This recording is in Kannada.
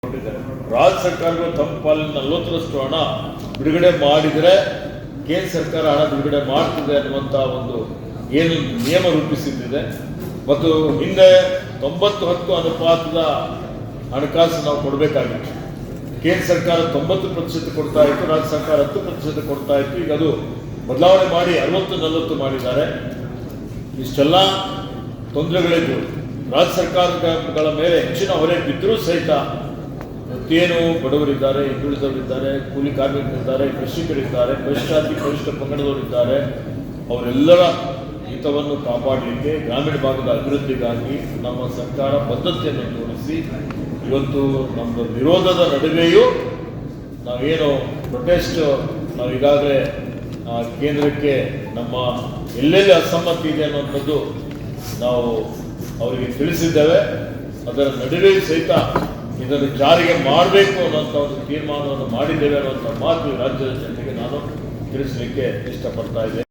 ರಾಜ್ಯ ಸರ್ಕಾರಗಳು ತಮ್ಮ ಪಾಲಿನ 40ರಷ್ಟು ಹಣ ಬಿಡುಗಡೆ ಮಾಡಿದರೆ ಕೇಂದ್ರ ಸರ್ಕಾರ ಹಣ ಬಿಡುಗಡೆ ಮಾಡ್ತಿದೆ ಅನ್ನುವಂಥ ಒಂದು ಏನು ನಿಯಮ ರೂಪಿಸಿದೆ ಮತ್ತು ಹಿಂದೆ 90-10 ಅನುಪಾತದ ಹಣಕಾಸು ನಾವು ಕೊಡಬೇಕಾಗಿತ್ತು. ಕೇಂದ್ರ ಸರ್ಕಾರ 90% ಕೊಡ್ತಾ ಇತ್ತು, ರಾಜ್ಯ ಸರ್ಕಾರ 10% ಕೊಡ್ತಾ ಇತ್ತು. ಈಗ ಅದು ಬದಲಾವಣೆ ಮಾಡಿ 60-40 ಮಾಡಿದ್ದಾರೆ. ಇಷ್ಟೆಲ್ಲ ತೊಂದರೆಗಳಿದ್ದು ರಾಜ್ಯ ಸರ್ಕಾರಗಳ ಮೇಲೆ ಹೆಚ್ಚಿನ ಹೊರೆ ಬಿದ್ದರೂ ಸಹಿತ ಮತ್ತೇನು ಬಡವರಿದ್ದಾರೆ, ಹಿಂದುಳಿದವರಿದ್ದಾರೆ, ಕೂಲಿ ಕಾರ್ಮಿಕರಿದ್ದಾರೆ, ಕೃಷಿಕರಿದ್ದಾರೆ, ಪರಿಷ್ಠಾತಿ ಪರಿಷ್ಠ ಪಂಗಡದವರಿದ್ದಾರೆ. ಅವರೆಲ್ಲರ ಹಿತವನ್ನು ಕಾಪಾಡಲಿಕ್ಕೆ ಗ್ರಾಮೀಣ ಭಾಗದ ಅಭಿವೃದ್ಧಿಗಾಗಿ ನಮ್ಮ ಸರ್ಕಾರ ಬದ್ಧತೆಯನ್ನು ತೋರಿಸಿ ಇವತ್ತು ನಮ್ಮ ವಿರೋಧದ ನಡುವೆಯೂ ನಾವೇನು ಪ್ರೊಟೆಸ್ಟ್ ನಾವು ಈಗಾಗಲೇ ಕೇಂದ್ರಕ್ಕೆ ನಮ್ಮ ಎಲ್ಲೆಲ್ಲಿ ಅಸಮ್ಮತಿ ಇದೆ ಅನ್ನುವಂಥದ್ದು ನಾವು ಅವರಿಗೆ ತಿಳಿಸಿದ್ದೇವೆ. ಅದರ ನಡುವೆ ಸಹಿತ ಇದನ್ನು ಜಾರಿಗೆ ಮಾಡಬೇಕು ಅನ್ನೋಂಥ ಒಂದು ತೀರ್ಮಾನವನ್ನು ಮಾಡಿದ್ದೇವೆ ಅನ್ನುವಂಥ ಮಾತು ರಾಜ್ಯದ ಜನತೆಗೆ ನಾನು ತಿಳಿಸಲಿಕ್ಕೆ ಇಷ್ಟಪಡ್ತಾ ಇದ್ದೇನೆ.